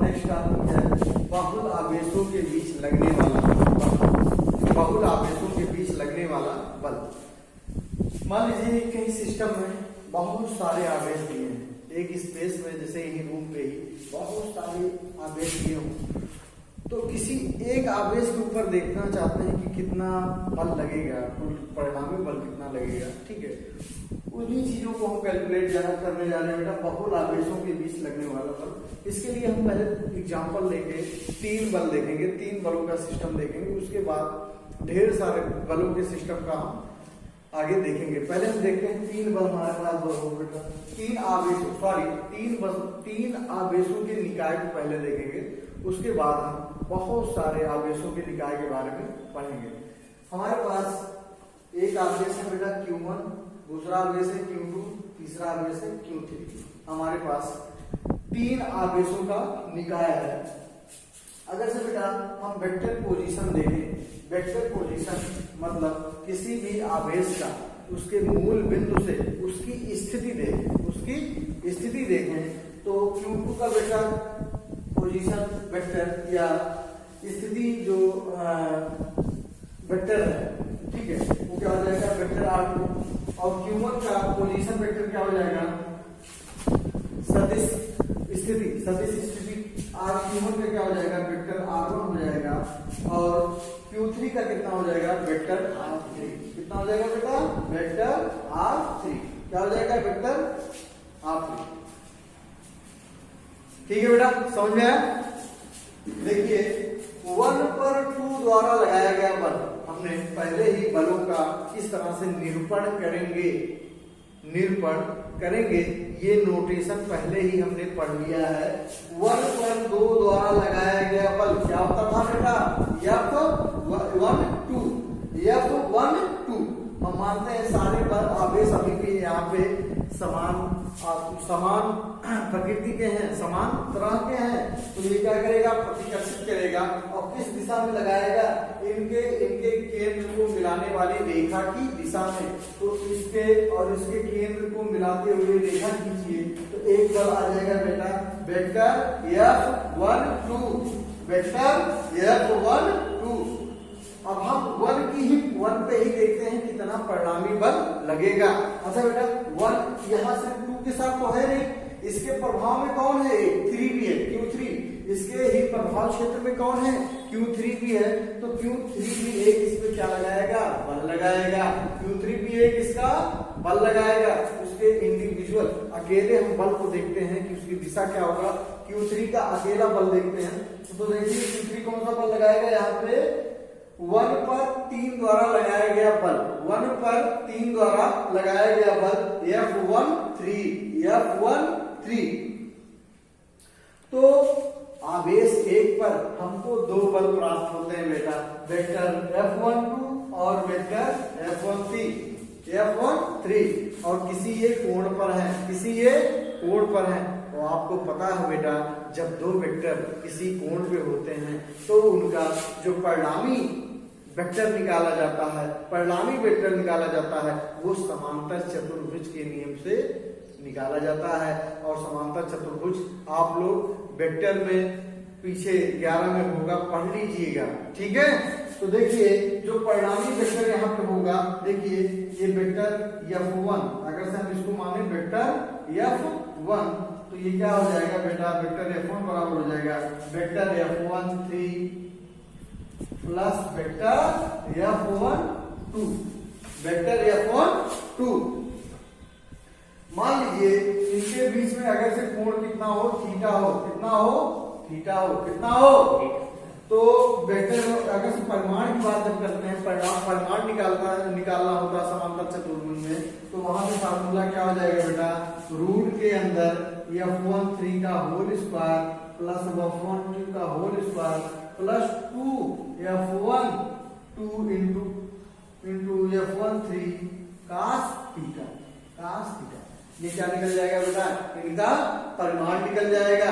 Next topic है बहुल आवेशों के बीच लगने वाला बल। बहुल आवेशों के बीच लगने वाला बल। मान लीजिए कहीं सिस्टम में बहुत सारे आवेश दिए हैं, एक स्पेस में जैसे यही रूम पे ही बहुत सारे आवेश दिए हों, तो किसी एक आवेश के ऊपर देखना चाहते हैं कि कितना बल लगेगा, परिणामी बल कितना लगेगा। ठीक है, उन्हीं चीजों को हम कैलकुलेट करने जा रहे हैं बेटा, बहुल आवेशों के बीच लगने वाला बल। इसके लिए हम पहले एग्जांपल लेके 3 बल देखेंगे, 3 बलों का सिस्टम देखेंगे, उसके बाद ढेर सारे बलों के सिस्टम का हम आगे देखेंगे। पहले हम देखते हैं 3 बल हमारे पास बेटा, 3 आवेशों तीन आवेशों के निकाय को पहले देखेंगे, उसके बाद हम बहुत सारे आवेशों के निकाय के बारे में पढ़ेंगे। हमारे पास एक आवेश है बेटा Q1, दूसरा आवेश है Q2, तीसरा आवेश है Q3। हमारे पास 3 आवेशों का निकाय है। अगर से बेटा हम वेक्टर पोजीशन देखें, वेक्टर पोजीशन मतलब किसी भी आवेश का उसके मूल बिंदु से उसकी स्थिति देखें, तो Q2 का बेटा पोजीशन वेक्टर या स्थिति जो वेक्टर है, ठीक है, वो क्या हो जाएगा वेक्टर R2, और Q1 का पोजीशन वेक्टर क्या हो जाएगा सदिश स्थिति Q1 का क्या हो जाएगा वेक्टर R1 हो जाएगा, और Q3 का कितना हो जाएगा वेक्टर R3। कितना हो जाएगा बेटा वेक्टर R3, क्या हो जाएगा वेक्टर R3। ठीक है बेटा, समझ में आया। देखिए 1 पर 2 द्वारा लगाया गया बल, हमने पहले ही बलों का इस तरह से निरूपण करेंगे, ये नोटेशन पहले ही हमने पढ़ लिया है। 1 पर 2 द्वारा लगाया गया बल क्या होता था बेटा F12। हम मानते हैं सारे बल आवेश अभी भी यहाँ पे समान प्रकृति के हैं, समान तरह के हैं, तो ये क्या करेगा प्रतिकर्षित करेगा, और किस दिशा में लगाएगा इनके केंद्र को मिलाने वाली रेखा की दिशा में। तो इसके और इसके केंद्र को मिलाते हुए रेखा खींचिए, तो एक बल आ जाएगा बेटा वेक्टर F12। अब हम 1 पे ही देखते हैं कितना परिणामी बल लगेगा। अच्छा बेटा 1 यहाँ से 2 के साथ तो है नहीं, इसके प्रभाव में कौन है 3 भी है Q3, इसके ही प्रभाव क्षेत्र में कौन है Q3 भी है, तो Q3 भी एक इसमें क्या लगाएगा बल लगाएगा, Q3 भी एक इसका बल लगाएगा। उसके इंडिविजुअल अकेले हम बल को देखते हैं कि उसकी दिशा क्या होगा, Q3 का अकेला बल देखते हैं, तो देखिए Q3 कौन सा बल लगाएगा यहाँ पे 1 पर 3 द्वारा लगाया गया बल, 1 पर 3 द्वारा लगाया गया बल F13। तो आवेश 1 पर हमको 2 बल प्राप्त होते हैं बेटा, वेक्टर F12 और वेक्टर F13, और किसी ये कोण पर है, तो आपको पता है बेटा जब 2 वेक्टर किसी कोण पे होते हैं तो उनका जो परिणामी वेक्टर निकाला जाता है वो समांतर चतुर्भुज के नियम से निकाला जाता है। और समांतर चतुर्भुज आप लोग वेक्टर में पीछे 11 में होगा, पढ़ लीजिएगा, ठीक है। तो देखिए जो परिणामी वेक्टर यहाँ पे होगा, देखिए ये वेक्टर F1, अगर से हम इसको माने वेक्टर F1, तो ये क्या हो जाएगा बेटा वेक्टर F1 बराबर हो जाएगा vector F13 plus vector F12। मान लीजिए इनके बीच में अगर से कोण कितना हो कितना हो, तो वेक्टर अगर से परिमाण की बात जब करते हैं, परिमाण निकालना होता है समांतर चतुर्भुज में, तो वहां पे फार्मूला क्या हो जाएगा बेटा रूट के अंदर F13 का होल स्क्वायर प्लस F12 का whole square plus 2F12 into F13 cos theta. ये क्या निकल जाएगा बेटा इनका परिमाण निकल जाएगा,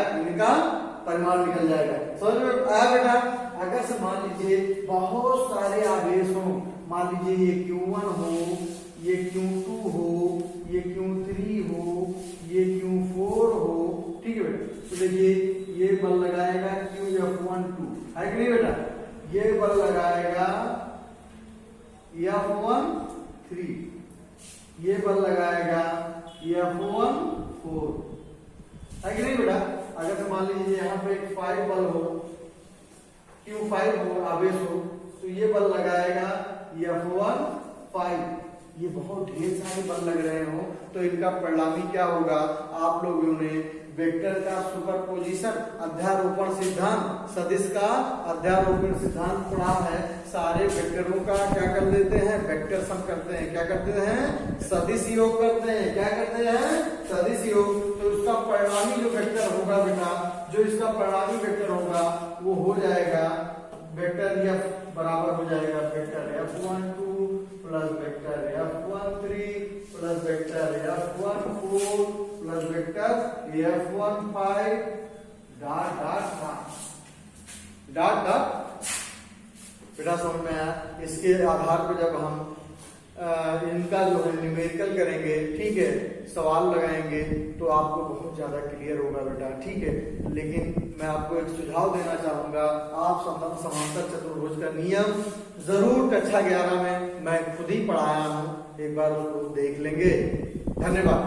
समझ में आया बेटा। अगर से मान लीजिए बहुत सारे आवेश हो, मान लीजिए ये Q1 हो, ये Q2 हो, ये Q3 हो, ये Q4 हो, ठीक है बेटा। तो देखिए ये बल लगाएगा QF12 है कि नहीं बेटा, ये बल लगाएगा F13, ये बल लगाएगा F14 है कि नहीं बेटा। अगर मान लीजिए यहाँ पे 5 बल हो, Q5 हो, आवेश हो, तो ये बल लगाएगा F15। ये बहुत ढेर सारे बल लग रहे हो तो इनका परिणामी क्या होगा। आप लोगों ने वेक्टर का सुपरपोजिशन अध्यारोपण सिद्धांत, सदिश का अध्यारोपण सिद्धांत पढ़ा है। सारे वेक्टरों का क्या कर देते हैं, वेक्टर सम करते हैं। क्या करते हैं, सदिश योग करते हैं। क्या करते हैं, सदिश योग। तो उसका परिणामी जो वेक्टर होगा बेटा, जो इसका परिणामी वेक्टर होगा वो हो जाएगा वेक्टर F बराबर हो जाएगा vector F12 plus vector F13 plus vector F14 plus vector F15 dot dot dot dot. बेटा समझ में आया। इसके आधार पर जब हम इनका जो है न्यूमेरिकल करेंगे, ठीक है, सवाल लगाएंगे तो आपको बहुत ज्यादा क्लियर होगा बेटा, ठीक है। लेकिन मैं आपको एक सुझाव देना चाहूंगा, आप समांतर चतुर्भुज का नियम जरूर कक्षा 11 में मैं खुद ही पढ़ाया हूं, एक बार उसको देख लेंगे। धन्यवाद।